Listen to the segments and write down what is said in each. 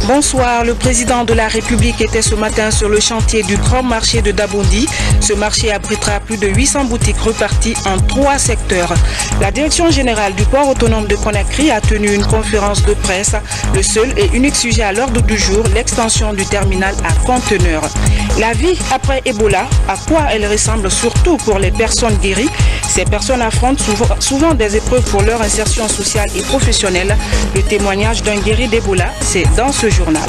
Bonsoir, le président de la République était ce matin sur le chantier du grand marché de Dabondi. Ce marché abritera plus de 800 boutiques reparties en 3 secteurs. La direction générale du port autonome de Conakry a tenu une conférence de presse. Le seul et unique sujet à l'ordre du jour, l'extension du terminal à conteneurs. La vie après Ebola, à quoi elle ressemble surtout pour les personnes guéries? Ces personnes affrontent souvent des épreuves pour leur insertion sociale et professionnelle. Le témoignage d'un guéri d'Ebola, c'est dans ce journal.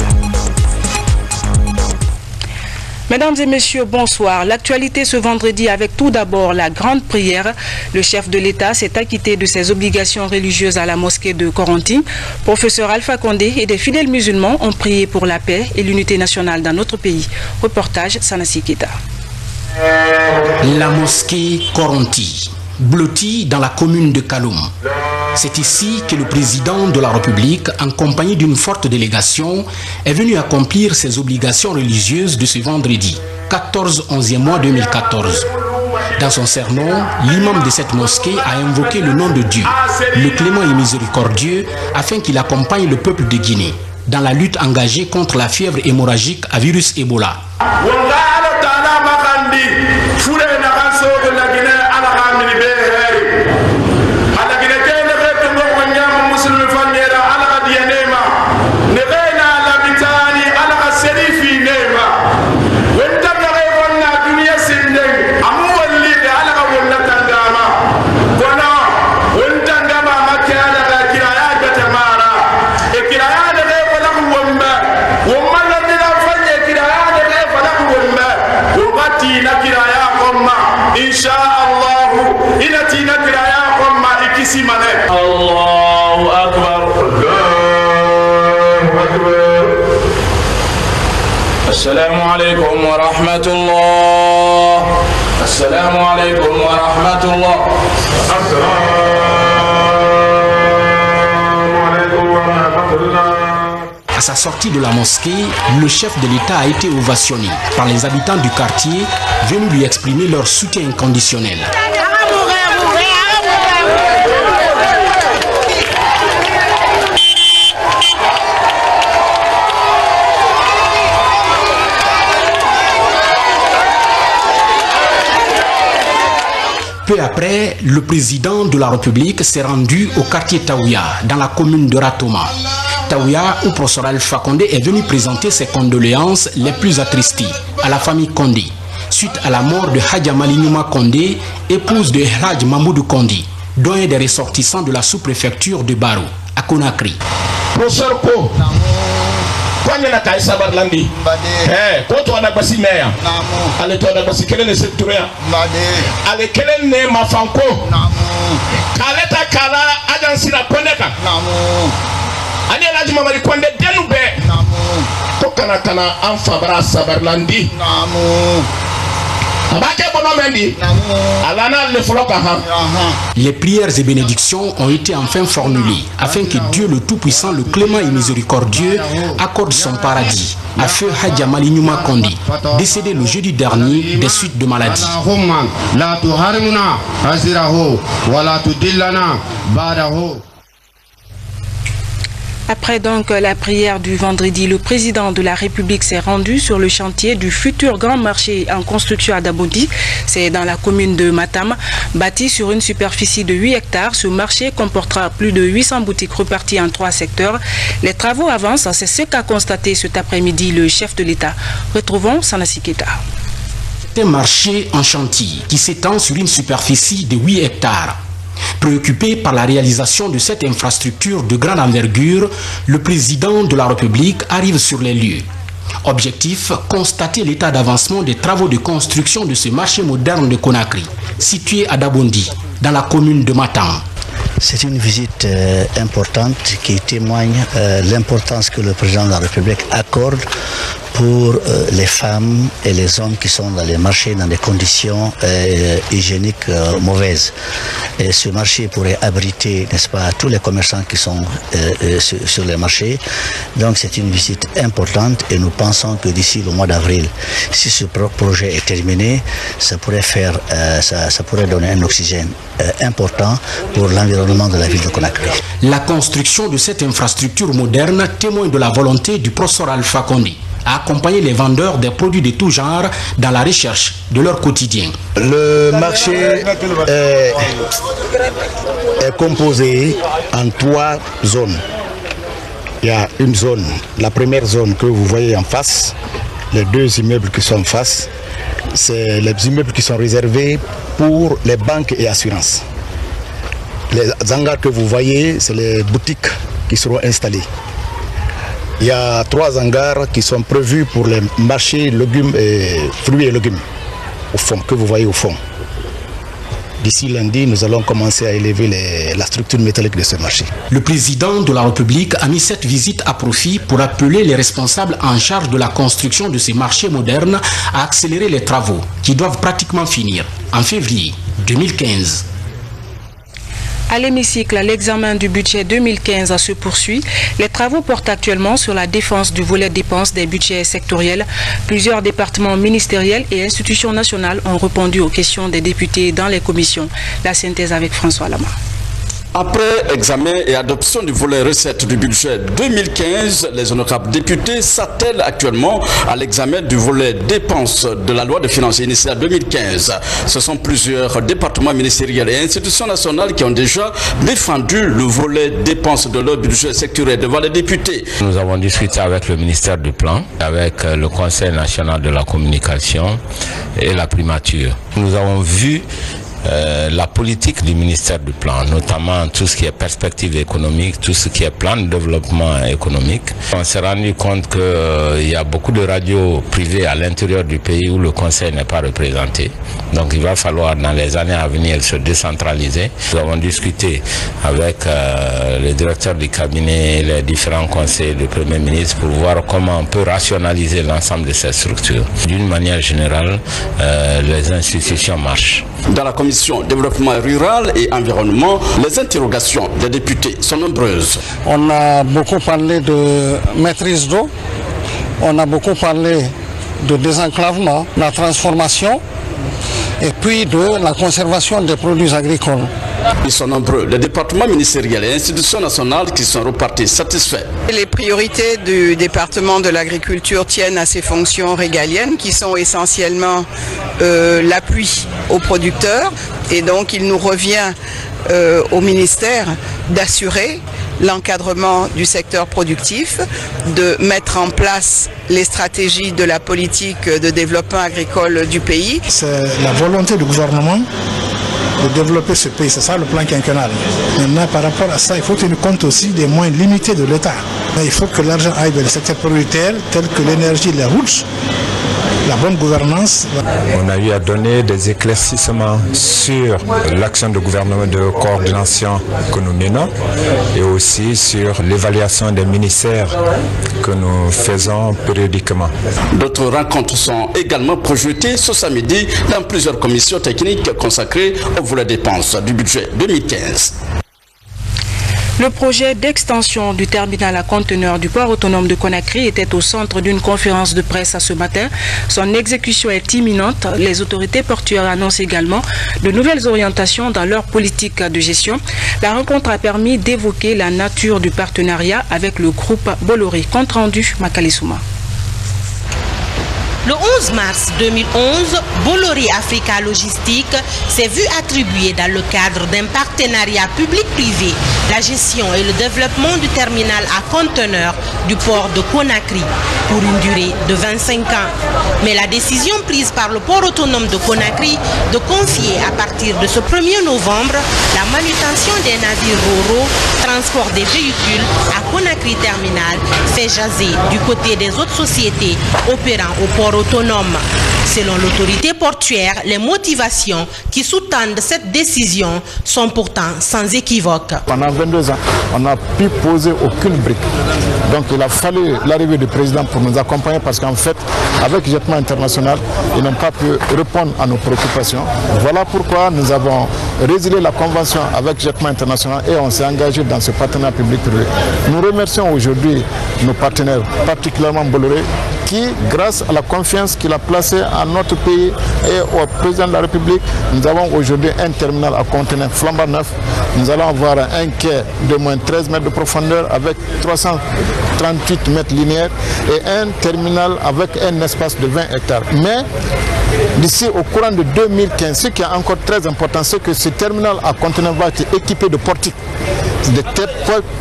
Mesdames et messieurs, bonsoir. L'actualité ce vendredi avec tout d'abord la grande prière. Le chef de l'État s'est acquitté de ses obligations religieuses à la mosquée de Corentin. Professeur Alpha Condé et des fidèles musulmans ont prié pour la paix et l'unité nationale dans notre pays. Reportage Sanassi Keita. La mosquée Corentin, blottie dans la commune de Kaloum. C'est ici que le président de la République, en compagnie d'une forte délégation, est venu accomplir ses obligations religieuses de ce vendredi, 14-11e mois 2014. Dans son sermon, l'imam de cette mosquée a invoqué le nom de Dieu, le clément et miséricordieux, afin qu'il accompagne le peuple de Guinée dans la lutte engagée contre la fièvre hémorragique à virus Ebola. Allahu Akbar. Assalamu alaikum wa rahmatullah. Assalamu alaikum wa rahmatullah. Assalamu alaikum wa rahmatullah. À sa sortie de la mosquée, le chef de l'État a été ovationné par les habitants du quartier venus lui exprimer leur soutien inconditionnel. Peu après, le président de la République s'est rendu au quartier Taouya, dans la commune de Ratoma. Taouya, où professeur Alpha Condé est venu présenter ses condoléances les plus attristées à la famille Condé, suite à la mort de Hadja Malinyouma Condé, épouse de Hadj Mamoudou Condé, doyen des ressortissants de la sous-préfecture de Barou, à Conakry. Professeur Ko, kwanye na kai sabar landi ko to na basi meya ale to na basi kelen se tuya ale kelen ne mafanko kale ta kala ajansi na koneka ani alaji mamari konde denu be ko kana an fabara sabar landi Les prières et bénédictions ont été enfin formulées afin que Dieu le Tout-Puissant, le clément et miséricordieux, accorde son paradis à feu Hadja Malinyouma Condé, décédé le jeudi dernier des suites de maladie. Après donc la prière du vendredi, le président de la République s'est rendu sur le chantier du futur grand marché en construction à Dabondi. C'est dans la commune de Matam. Bâti sur une superficie de 8 hectares, ce marché comportera plus de 800 boutiques reparties en 3 secteurs. Les travaux avancent, c'est ce qu'a constaté cet après-midi le chef de l'État. Retrouvons Sanassi Keita. C'est un marché en chantier qui s'étend sur une superficie de 8 hectares. Préoccupé par la réalisation de cette infrastructure de grande envergure, le président de la République arrive sur les lieux. Objectif, constater l'état d'avancement des travaux de construction de ce marché moderne de Conakry, situé à Dabondi, dans la commune de Matam. C'est une visite importante qui témoigne l'importance que le président de la République accorde pour les femmes et les hommes qui sont dans les marchés dans des conditions hygiéniques mauvaises. Et ce marché pourrait abriter, n'est-ce pas, tous les commerçants qui sont sur les marchés. Donc c'est une visite importante et nous pensons que d'ici le mois d'avril, si ce projet est terminé, ça pourrait ça pourrait donner un oxygène important pour l'environnement de la ville de Conakry. La construction de cette infrastructure moderne témoigne de la volonté du professeur Alpha Condé à accompagner les vendeurs des produits de tout genre dans la recherche de leur quotidien. Le marché est composé en 3 zones. Il y a une zone, la première zone que vous voyez en face, les 2 immeubles qui sont en face, c'est les immeubles qui sont réservés pour les banques et assurances. Les hangars que vous voyez, c'est les boutiques qui seront installées. Il y a 3 hangars qui sont prévus pour les marchés légumes et fruits et légumes, au fond, que vous voyez au fond. D'ici lundi, nous allons commencer à élever la structure métallique de ce marché. Le président de la République a mis cette visite à profit pour appeler les responsables en charge de la construction de ces marchés modernes à accélérer les travaux qui doivent pratiquement finir en février 2015. À l'hémicycle, l'examen du budget 2015 se poursuit. Les travaux portent actuellement sur la défense du volet dépenses des budgets sectoriels. Plusieurs départements ministériels et institutions nationales ont répondu aux questions des députés dans les commissions. La synthèse avec François Lama. Après examen et adoption du volet recettes du budget 2015, les honorables députés s'attellent actuellement à l'examen du volet dépenses de la loi de finances initiale 2015. Ce sont plusieurs départements ministériels et institutions nationales qui ont déjà défendu le volet dépenses de leur budget sectoriel devant les députés. Nous avons discuté avec le ministère du Plan, avec le Conseil national de la communication et la primature. Nous avons vu la politique du ministère du Plan, notamment tout ce qui est perspective économique, tout ce qui est plan de développement économique. On s'est rendu compte qu'il y a beaucoup de radios privées à l'intérieur du pays où le conseil n'est pas représenté. Donc il va falloir dans les années à venir se décentraliser. Nous avons discuté avec le directeur du cabinet et les différents conseils du Premier ministre pour voir comment on peut rationaliser l'ensemble de ces structures. D'une manière générale, les institutions marchent. Dans la commission développement rural et environnement, les interrogations des députés sont nombreuses. On a beaucoup parlé de maîtrise d'eau, on a beaucoup parlé de désenclavement, de la transformation et puis de la conservation des produits agricoles. Ils sont nombreux, les départements ministériels et institutions nationales qui sont repartis satisfaits. Les priorités du département de l'agriculture tiennent à ses fonctions régaliennes qui sont essentiellement l'appui aux producteurs et donc il nous revient au ministère d'assurer l'encadrement du secteur productif, de mettre en place les stratégies de la politique de développement agricole du pays. C'est la volonté du gouvernement de développer ce pays, c'est ça le plan quinquennal. Maintenant, par rapport à ça, il faut tenir compte aussi des moyens limités de l'État. Il faut que l'argent aille vers les secteurs prioritaires tels que l'énergie, les routes, la bonne gouvernance. On a eu à donner des éclaircissements sur l'action de gouvernement de coordination que nous menons et aussi sur l'évaluation des ministères que nous faisons périodiquement. D'autres rencontres sont également projetées ce samedi dans plusieurs commissions techniques consacrées au volet dépenses du budget 2015. Le projet d'extension du terminal à conteneurs du port autonome de Conakry était au centre d'une conférence de presse ce matin. Son exécution est imminente. Les autorités portuaires annoncent également de nouvelles orientations dans leur politique de gestion. La rencontre a permis d'évoquer la nature du partenariat avec le groupe Bolloré. Compte rendu, Makali Souma. Le 11 mars 2011, Bolloré Africa Logistique s'est vu attribuer dans le cadre d'un partenariat public-privé la gestion et le développement du terminal à conteneurs du port de Conakry pour une durée de 25 ans. Mais la décision prise par le port autonome de Conakry de confier à partir de ce 1er novembre la manutention des navires ro-ro, transport des véhicules à Conakry Terminal fait jaser du côté des autres sociétés opérant au port autonome. Selon l'autorité portuaire, les motivations qui sous-tendent cette décision sont pourtant sans équivoque. Pendant 22 ans, on n'a pu poser aucune brique. Donc il a fallu l'arrivée du président pour pour nous accompagner parce qu'en fait, avec Jetman International, ils n'ont pas pu répondre à nos préoccupations. Voilà pourquoi nous avons résilié la convention avec Jetman International et on s'est engagé dans ce partenariat public-privé. Nous remercions aujourd'hui nos partenaires, particulièrement Bolloré, qui, grâce à la confiance qu'il a placée à notre pays et au président de la République, nous avons aujourd'hui un terminal à conteneur flambant neuf. Nous allons avoir un quai de moins 13 mètres de profondeur avec 338 mètres linéaires et un terminal avec un espace de 20 hectares. Mais d'ici au courant de 2015, ce qui est encore très important, c'est que ce terminal à conteneur va être équipé de portiques. Des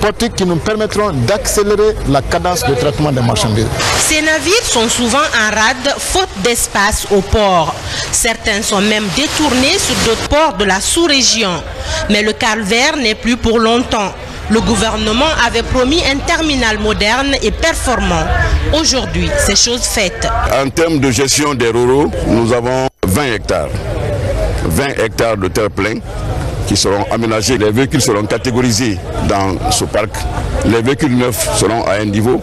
portiques qui nous permettront d'accélérer la cadence de traitement des marchandises. Ces navires sont souvent en rade faute d'espace au port. Certains sont même détournés sur d'autres ports de la sous-région. Mais le calvaire n'est plus pour longtemps. Le gouvernement avait promis un terminal moderne et performant. Aujourd'hui, c'est chose faite. En termes de gestion des ro-ro, nous avons 20 hectares. 20 hectares de terre pleine qui seront aménagés. Les véhicules seront catégorisés dans ce parc. Les véhicules neufs seront à un niveau.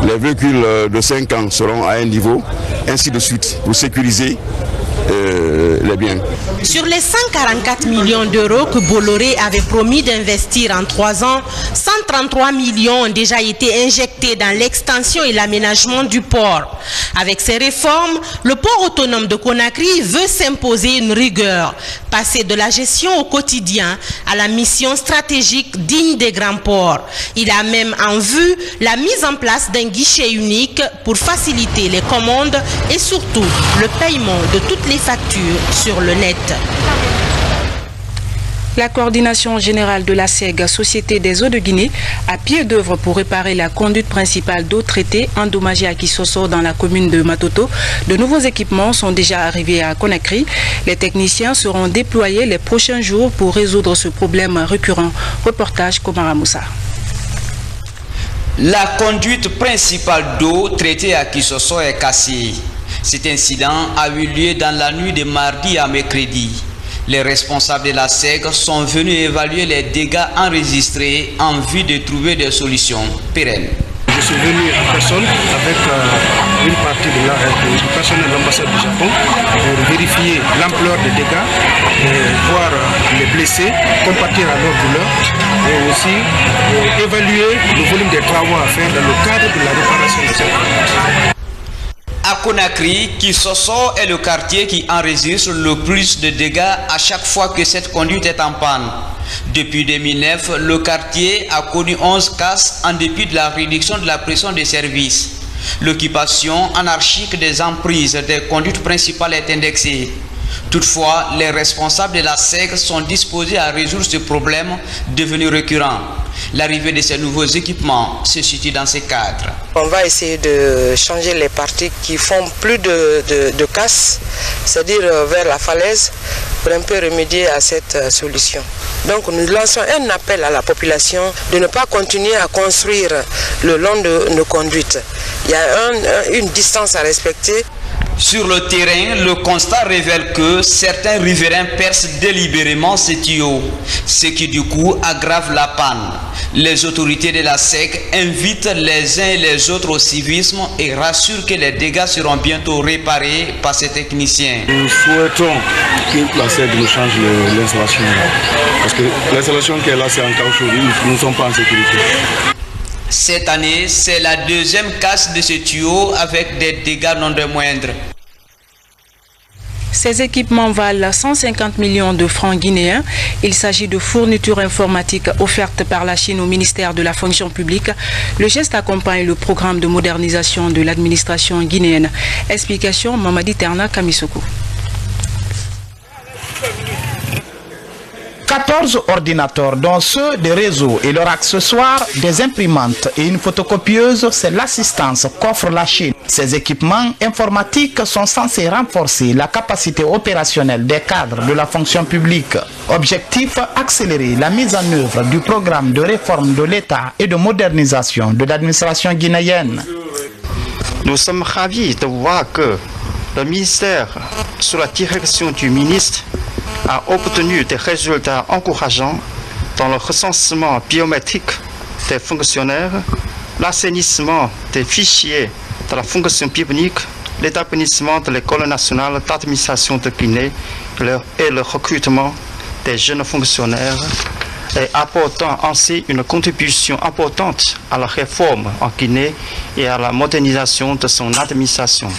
Les véhicules de 5 ans seront à un niveau. Ainsi de suite, pour sécuriser les biens. Sur les 144 millions d'euros que Bolloré avait promis d'investir en 3 ans, 133 millions ont déjà été injectés dans l'extension et l'aménagement du port. Avec ces réformes, le port autonome de Conakry veut s'imposer une rigueur, passer de la gestion au quotidien à la mission stratégique digne des grands ports. Il a même en vue la mise en place d'un guichet unique pour faciliter les commandes et surtout le paiement de toutes les factures sur le net. La coordination générale de la SEG, Société des eaux de Guinée, a pied d'œuvre pour réparer la conduite principale d'eau traitée endommagée à Kisosso dans la commune de Matoto. De nouveaux équipements sont déjà arrivés à Conakry. Les techniciens seront déployés les prochains jours pour résoudre ce problème récurrent. Reportage Komara Moussa. La conduite principale d'eau traitée à Kisosso est cassée. Cet incident a eu lieu dans la nuit de mardi à mercredi. Les responsables de la SEG sont venus évaluer les dégâts enregistrés en vue de trouver des solutions pérennes. Je suis venu en personne avec une partie du personnel de l'ambassade du Japon pour vérifier l'ampleur des dégâts, voir les blessés, compatir à leur douleur et aussi évaluer le volume des travaux à faire dans le cadre de la réparation de cette conduite. À Conakry, Kisosso est le quartier qui enregistre le plus de dégâts à chaque fois que cette conduite est en panne. Depuis 2009, le quartier a connu 11 casses en dépit de la réduction de la pression des services. L'occupation anarchique des emprises des conduites principales est indexée. Toutefois, les responsables de la SEG sont disposés à résoudre ce problème devenu récurrent. L'arrivée de ces nouveaux équipements se situe dans ces cadres. On va essayer de changer les parties qui font plus de casse, c'est-à-dire vers la falaise, pour un peu remédier à cette solution. Donc nous lançons un appel à la population de ne pas continuer à construire le long de nos conduites. Il y a une distance à respecter. Sur le terrain, le constat révèle que certains riverains percent délibérément ces tuyaux, ce qui du coup aggrave la panne. Les autorités de la SEG invitent les uns et les autres au civisme et rassurent que les dégâts seront bientôt réparés par ces techniciens. Nous souhaitons que la SEG nous change l'installation, parce que l'installation qui est là, c'est en caoutchouc, nous ne sommes pas en sécurité. Cette année, c'est la deuxième casse de ce tuyau avec des dégâts non des moindres. Ces équipements valent 150 millions de francs guinéens. Il s'agit de fournitures informatiques offertes par la Chine au ministère de la fonction publique. Le geste accompagne le programme de modernisation de l'administration guinéenne. Explication Mamadi Terna Kamisoko. 14 ordinateurs, dont ceux des réseaux et leurs accessoires, des imprimantes et une photocopieuse, c'est l'assistance qu'offre la Chine. Ces équipements informatiques sont censés renforcer la capacité opérationnelle des cadres de la fonction publique. Objectif, accélérer la mise en œuvre du programme de réforme de l'État et de modernisation de l'administration guinéenne. Nous sommes ravis de voir que le ministère, sous la direction du ministre, a obtenu des résultats encourageants dans le recensement biométrique des fonctionnaires, l'assainissement des fichiers de la fonction publique, l'établissement de l'école nationale d'administration de Guinée et le recrutement des jeunes fonctionnaires, et apportant ainsi une contribution importante à la réforme en Guinée et à la modernisation de son administration.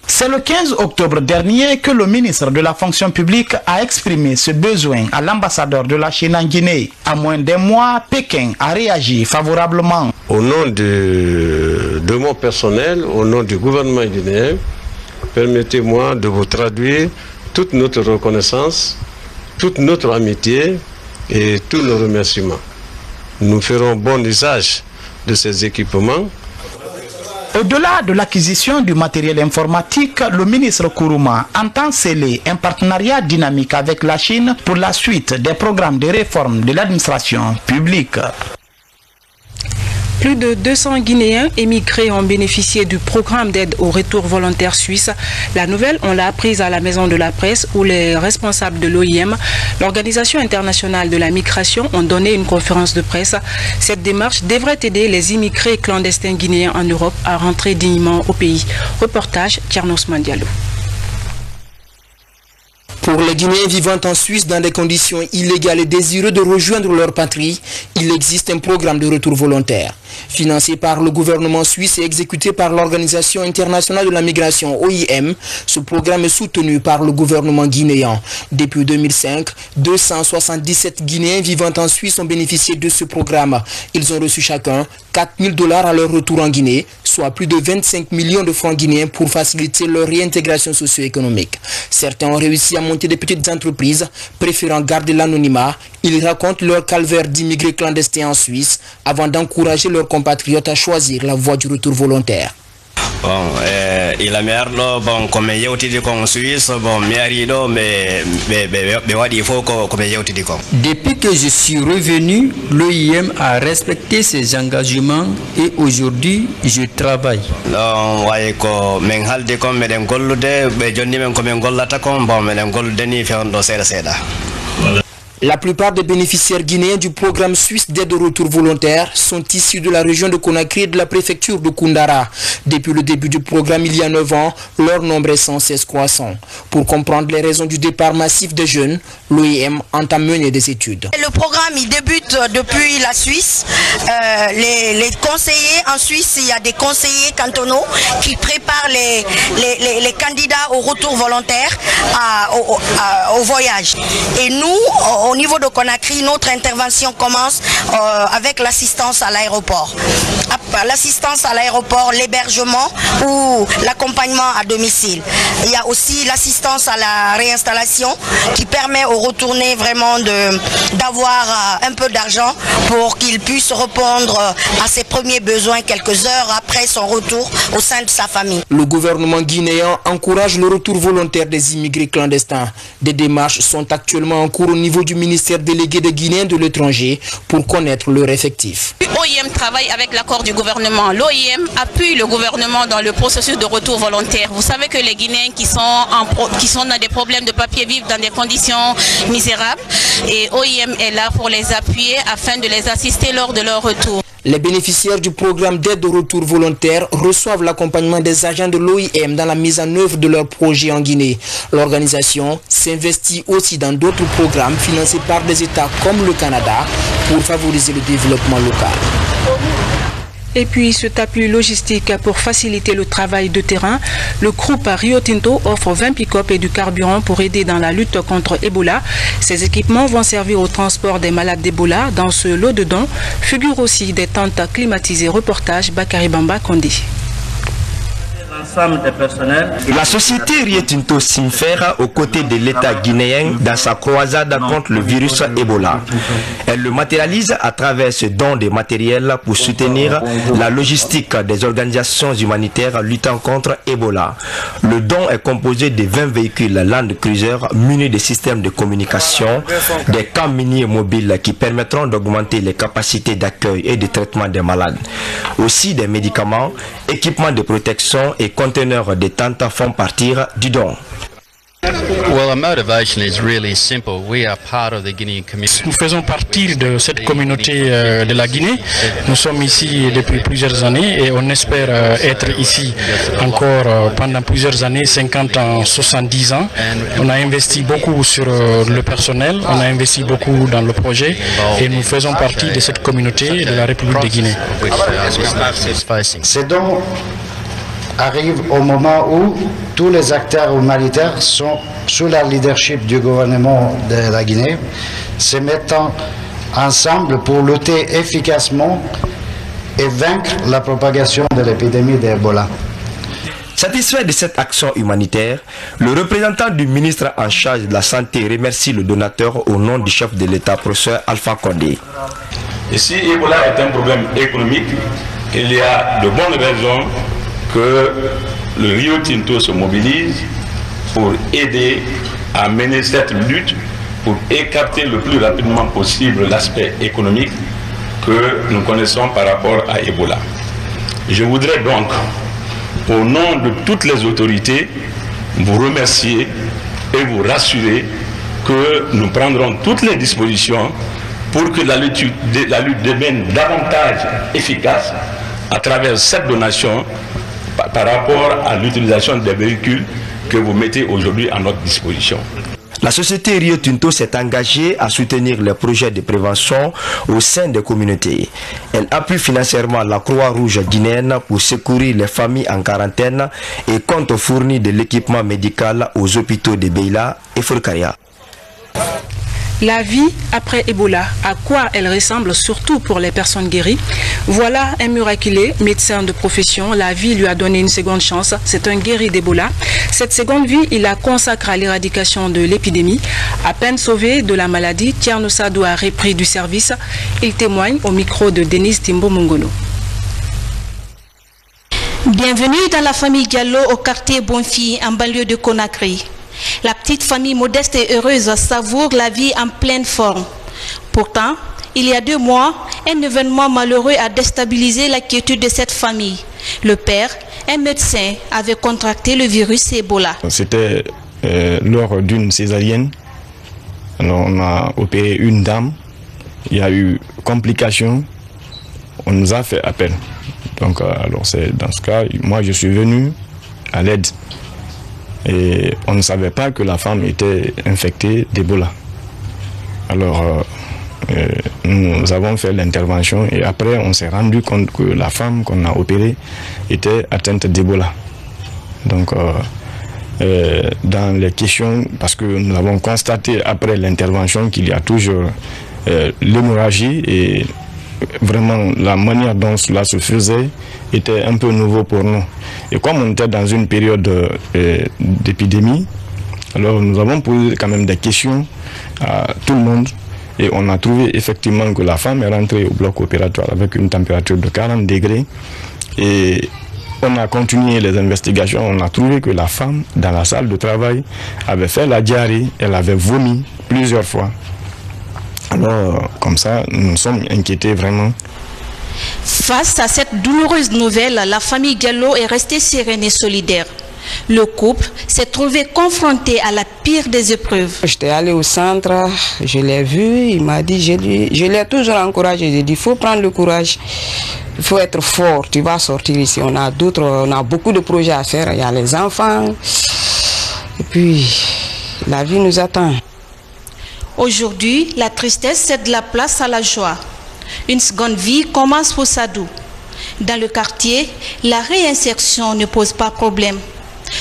C'est le 15 octobre dernier que le ministre de la fonction publique a exprimé ce besoin à l'ambassadeur de la Chine en Guinée. À moins d'un mois, Pékin a réagi favorablement. Au nom de mon personnel, au nom du gouvernement guinéen, permettez-moi de vous traduire toute notre reconnaissance, toute notre amitié et tous nos remerciements. Nous ferons bon usage de ces équipements. Au-delà de l'acquisition du matériel informatique, le ministre Kourouma entend sceller un partenariat dynamique avec la Chine pour la suite des programmes de réforme de l'administration publique. Plus de 200 Guinéens émigrés ont bénéficié du programme d'aide au retour volontaire suisse. La nouvelle, on l'a apprise à la Maison de la Presse où les responsables de l'OIM, l'Organisation internationale de la migration, ont donné une conférence de presse. Cette démarche devrait aider les immigrés clandestins guinéens en Europe à rentrer dignement au pays. Reportage Tchernos Mandialo. Pour les Guinéens vivant en Suisse dans des conditions illégales et désireux de rejoindre leur patrie, il existe un programme de retour volontaire. Financé par le gouvernement suisse et exécuté par l'Organisation internationale de la migration OIM, ce programme est soutenu par le gouvernement guinéen. Depuis 2005, 277 Guinéens vivant en Suisse ont bénéficié de ce programme. Ils ont reçu chacun 4 000 $ à leur retour en Guinée, soit plus de 25 millions de francs guinéens pour faciliter leur réintégration socio-économique. Certains ont réussi à monter des petites entreprises, préférant garder l'anonymat. Ils racontent leur calvaire d'immigrés clandestins en Suisse avant d'encourager leurs compatriotes à choisir la voie du retour volontaire. Il a merlo bon comme yewtidi kon Suisse bon miarido mais wadi faut comme yewtidi kon. Depuis que je suis revenu, l'OIM a respecté ses engagements et aujourd'hui je travaille. Non way ko men halde kon meden gollude be jonni men ko men gollata kon bon meden gollude ni fewndo seda. La plupart des bénéficiaires guinéens du programme suisse d'aide au retour volontaire sont issus de la région de Conakry et de la préfecture de Koundara. Depuis le début du programme il y a 9 ans, leur nombre est sans cesse croissant. Pour comprendre les raisons du départ massif des jeunes, l'OIM entame mener des études. Le programme il débute depuis la Suisse. Les conseillers en Suisse, il y a des conseillers cantonaux qui préparent les candidats au retour volontaire au voyage. Et nous, au niveau de Conakry, notre intervention commence avec l'assistance à l'aéroport. L'assistance à l'aéroport, l'hébergement ou l'accompagnement à domicile. Il y a aussi l'assistance à la réinstallation qui permet aux retournés vraiment d'avoir un peu d'argent pour qu'ils puissent répondre à ses premiers besoins quelques heures après son retour au sein de sa famille. Le gouvernement guinéen encourage le retour volontaire des immigrés clandestins. Des démarches sont actuellement en cours au niveau du ministère délégué des Guinéens de l'étranger pour connaître leur effectif. L'OIM travaille avec l'accord du gouvernement. L'OIM appuie le gouvernement dans le processus de retour volontaire. Vous savez que les Guinéens qui sont dans des problèmes de papier vivent dans des conditions misérables et OIM est là pour les appuyer afin de les assister lors de leur retour. Les bénéficiaires du programme d'aide au retour volontaire reçoivent l'accompagnement des agents de l'OIM dans la mise en œuvre de leurs projets en Guinée. L'organisation s'investit aussi dans d'autres programmes financés par des États comme le Canada pour favoriser le développement local. Et puis, cet appui logistique pour faciliter le travail de terrain, le groupe Rio Tinto offre 20 pick-up et du carburant pour aider dans la lutte contre Ebola. Ces équipements vont servir au transport des malades d'Ebola. Dans ce lot de dons figurent aussi des tentes climatisées. Reportage Bakary Bamba Kondé. La société Rio Tinto s'infère aux côtés de l'État guinéen dans sa croisade contre le virus Ebola. Elle le matérialise à travers ce don de matériel pour soutenir la logistique des organisations humanitaires luttant contre Ebola. Le don est composé de 20 véhicules Land Cruiser munis de systèmes de communication, des camps miniers mobiles qui permettront d'augmenter les capacités d'accueil et de traitement des malades. Aussi des médicaments, équipements de protection et conteneurs de tentes font partir du don. Nous faisons partie de cette communauté de la Guinée. Nous sommes ici depuis plusieurs années et on espère être ici encore pendant plusieurs années, 50 ans, 70 ans. On a investi beaucoup sur le personnel, on a investi beaucoup dans le projet et nous faisons partie de cette communauté de la République de Guinée. C'est donc arrive au moment où tous les acteurs humanitaires sont sous le leadership du gouvernement de la Guinée, se mettant ensemble pour lutter efficacement et vaincre la propagation de l'épidémie d'Ebola. Satisfait de cette action humanitaire, le représentant du ministre en charge de la Santé remercie le donateur au nom du chef de l'État, professeur Alpha Condé. Et si Ebola est un problème économique, il y a de bonnes raisons que le Rio Tinto se mobilise pour aider à mener cette lutte, pour écarter le plus rapidement possible l'aspect économique que nous connaissons par rapport à Ebola. Je voudrais donc, au nom de toutes les autorités, vous remercier et vous rassurer que nous prendrons toutes les dispositions pour que la lutte devienne davantage efficace à travers cette donation par rapport à l'utilisation des véhicules que vous mettez aujourd'hui à notre disposition. La société Rio Tinto s'est engagée à soutenir les projets de prévention au sein des communautés. Elle appuie financièrement la Croix-Rouge guinéenne pour secourir les familles en quarantaine et compte fournir de l'équipement médical aux hôpitaux de Beila et Forcaria. La vie après Ebola, à quoi elle ressemble surtout pour les personnes guéries? Voilà un miraculé, médecin de profession. La vie lui a donné une seconde chance. C'est un guéri d'Ebola. Cette seconde vie, il la consacre à l'éradication de l'épidémie. À peine sauvé de la maladie, Thierno Sadou a repris du service. Il témoigne au micro de Denise Timbo Mongono. Bienvenue dans la famille Diallo au quartier Bonfi, en banlieue de Conakry. La petite famille modeste et heureuse savoure la vie en pleine forme. Pourtant, il y a 2 mois, un événement malheureux a déstabilisé la quiétude de cette famille. Le père, un médecin, avait contracté le virus Ebola. C'était lors d'une césarienne. Alors, on a opéré une dame. Il y a eu complications. On nous a fait appel. Donc, alors c'est dans ce cas, moi je suis venu à l'aide. Et on ne savait pas que la femme était infectée d'Ebola. Alors, nous avons fait l'intervention et après on s'est rendu compte que la femme qu'on a opérée était atteinte d'Ebola. Donc, dans les questions, parce que nous avons constaté après l'intervention qu'il y a toujours l'hémorragie et vraiment la manière dont cela se faisait était un peu nouveau pour nous. Et comme on était dans une période d'épidémie, alors nous avons posé quand même des questions à tout le monde et on a trouvé effectivement que la femme est rentrée au bloc opératoire avec une température de 40 degrés et on a continué les investigations, on a trouvé que la femme dans la salle de travail avait fait la diarrhée, elle avait vomi plusieurs fois. Alors, comme ça, nous sommes inquiétés vraiment. Face à cette douloureuse nouvelle, la famille Diallo est restée sereine et solidaire. Le couple s'est trouvé confronté à la pire des épreuves. J'étais allé au centre, je l'ai vu, il m'a dit, je l'ai toujours encouragé, j'ai dit, il faut prendre le courage, il faut être fort, tu vas sortir ici. On a beaucoup de projets à faire, il y a les enfants, et puis la vie nous attend. Aujourd'hui, la tristesse cède la place à la joie. Une seconde vie commence pour Sadou. Dans le quartier, la réinsertion ne pose pas problème.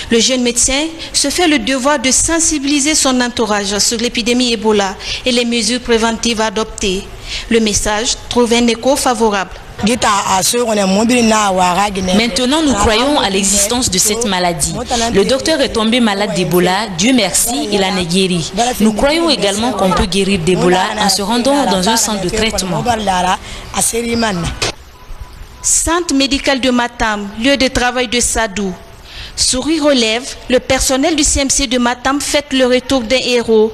Le jeune médecin se fait le devoir de sensibiliser son entourage sur l'épidémie Ebola et les mesures préventives adoptées. Le message trouve un écho favorable. Maintenant, nous croyons à l'existence de cette maladie. Le docteur est tombé malade d'Ebola. Dieu merci, il en est guéri. Nous croyons également qu'on peut guérir d'Ebola en se rendant dans un centre de traitement. Centre médical de Matam, lieu de travail de Sadou. Sourire aux lèvres, le personnel du CMC de Matam fête le retour d'un héros.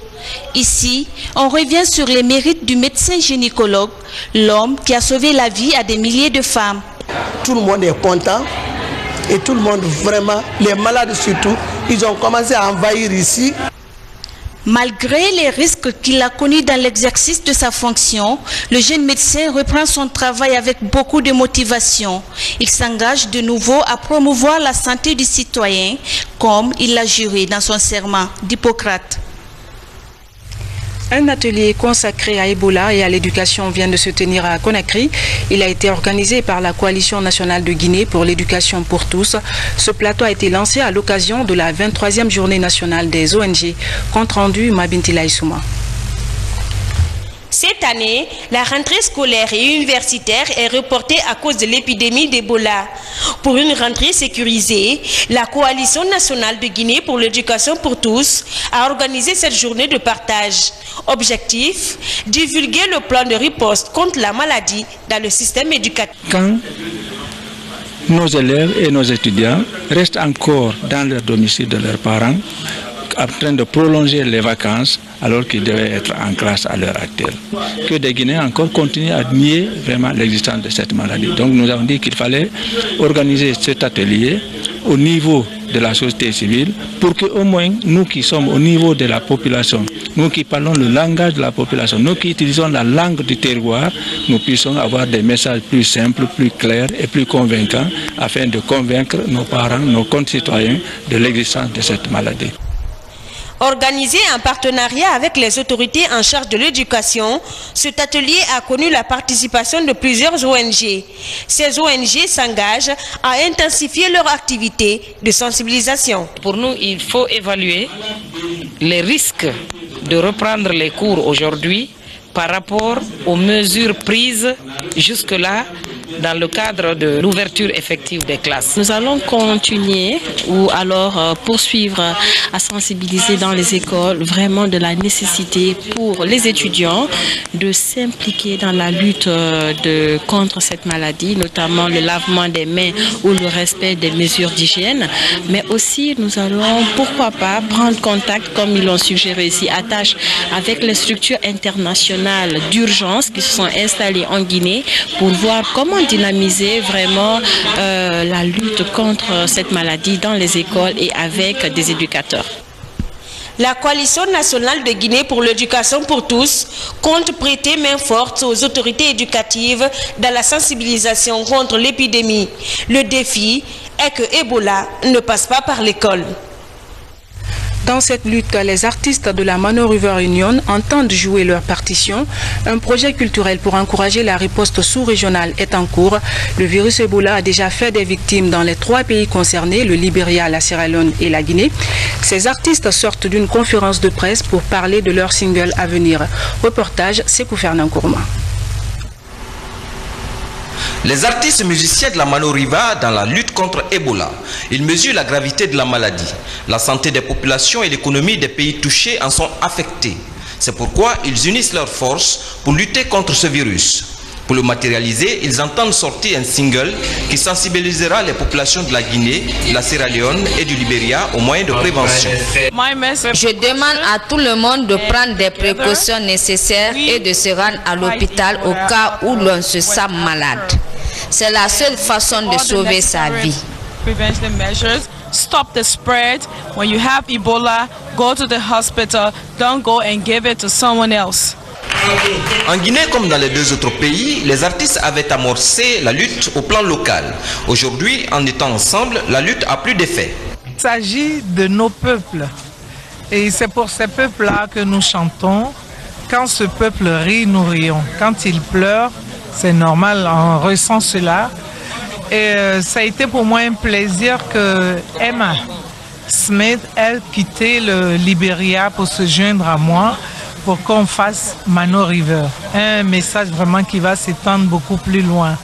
Ici, on revient sur les mérites du médecin gynécologue, l'homme qui a sauvé la vie à des milliers de femmes. Tout le monde est content et tout le monde vraiment, les malades surtout, ils ont commencé à envahir ici. Malgré les risques qu'il a connus dans l'exercice de sa fonction, le jeune médecin reprend son travail avec beaucoup de motivation. Il s'engage de nouveau à promouvoir la santé du citoyen, comme il l'a juré dans son serment d'Hippocrate. Un atelier consacré à Ebola et à l'éducation vient de se tenir à Conakry. Il a été organisé par la Coalition nationale de Guinée pour l'éducation pour tous. Ce plateau a été lancé à l'occasion de la 23e journée nationale des ONG. Compte rendu Mabintila Issouma. Cette année, la rentrée scolaire et universitaire est reportée à cause de l'épidémie d'Ebola. Pour une rentrée sécurisée, la Coalition nationale de Guinée pour l'éducation pour tous a organisé cette journée de partage. Objectif, divulguer le plan de riposte contre la maladie dans le système éducatif. Quand nos élèves et nos étudiants restent encore dans leur domicile de leurs parents, en train de prolonger les vacances alors qu'ils devaient être en classe à l'heure actuelle. Que des Guinéens encore continuent à nier vraiment l'existence de cette maladie. Donc nous avons dit qu'il fallait organiser cet atelier au niveau de la société civile pour que au moins nous qui sommes au niveau de la population, nous qui parlons le langage de la population, nous qui utilisons la langue du terroir, nous puissions avoir des messages plus simples, plus clairs et plus convaincants afin de convaincre nos parents, nos concitoyens de l'existence de cette maladie. Organisé en partenariat avec les autorités en charge de l'éducation, cet atelier a connu la participation de plusieurs ONG. Ces ONG s'engagent à intensifier leur activité de sensibilisation. Pour nous, il faut évaluer les risques de reprendre les cours aujourd'hui par rapport aux mesures prises jusque-là dans le cadre de l'ouverture effective des classes. Nous allons continuer ou alors poursuivre à sensibiliser dans les écoles vraiment de la nécessité pour les étudiants de s'impliquer dans la lutte contre cette maladie, notamment le lavement des mains ou le respect des mesures d'hygiène. Mais aussi nous allons, pourquoi pas, prendre contact, comme ils l'ont suggéré ici, à tâche avec les structures internationales d'urgence qui se sont installées en Guinée pour voir comment dynamiser vraiment la lutte contre cette maladie dans les écoles et avec des éducateurs. La Coalition nationale de Guinée pour l'éducation pour tous compte prêter main forte aux autorités éducatives dans la sensibilisation contre l'épidémie. Le défi est que Ebola ne passe pas par l'école. Dans cette lutte, les artistes de la Mano River Union entendent jouer leur partition. Un projet culturel pour encourager la riposte sous-régionale est en cours. Le virus Ebola a déjà fait des victimes dans les 3 pays concernés, le Libéria, la Sierra Leone et la Guinée. Ces artistes sortent d'une conférence de presse pour parler de leur single à venir. Reportage, Sekou Fernand Kourma. Les artistes musiciens de la Mano River dans la lutte contre Ebola. Ils mesurent la gravité de la maladie. La santé des populations et l'économie des pays touchés en sont affectés. C'est pourquoi ils unissent leurs forces pour lutter contre ce virus. Pour le matérialiser, ils entendent sortir un single qui sensibilisera les populations de la Guinée, de la Sierra Leone et du Libéria aux moyens de prévention. Je demande à tout le monde de prendre des précautions nécessaires et de se rendre à l'hôpital au cas où l'on se sent malade. C'est la seule façon de sauver sa vie. Stop the spread. When you have Ebola, go to the hospital. Don't go and give it to someone else. En Guinée comme dans les 2 autres pays, les artistes avaient amorcé la lutte au plan local. Aujourd'hui, en étant ensemble, la lutte a plus d'effet. Il s'agit de nos peuples. Et c'est pour ces peuples-là que nous chantons. Quand ce peuple rit, nous rions. Quand il pleure, c'est normal, on ressent cela. Et ça a été pour moi un plaisir que Emma Smith ait quitté le Libéria pour se joindre à moi pour qu'on fasse Mano River. Un message vraiment qui va s'étendre beaucoup plus loin.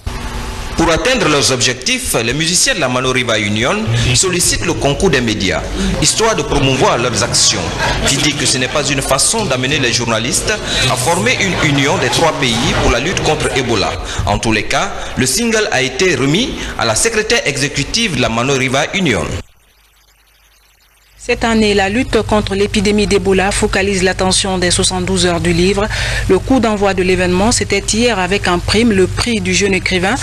Pour atteindre leurs objectifs, les musiciens de la Mano River Union sollicitent le concours des médias, histoire de promouvoir leurs actions. Qui dit que ce n'est pas une façon d'amener les journalistes à former une union des 3 pays pour la lutte contre Ebola. En tous les cas, le single a été remis à la secrétaire exécutive de la Mano River Union. Cette année, la lutte contre l'épidémie d'Ebola focalise l'attention des 72 heures du livre. Le coup d'envoi de l'événement, c'était hier avec en prime le prix du jeune écrivain.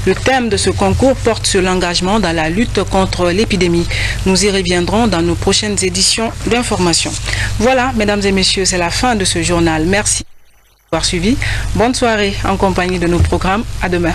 Le thème de ce concours porte sur l'engagement dans la lutte contre l'épidémie. Nous y reviendrons dans nos prochaines éditions d'information. Voilà, mesdames et messieurs, c'est la fin de ce journal. Merci d'avoir suivi. Bonne soirée en compagnie de nos programmes. À demain.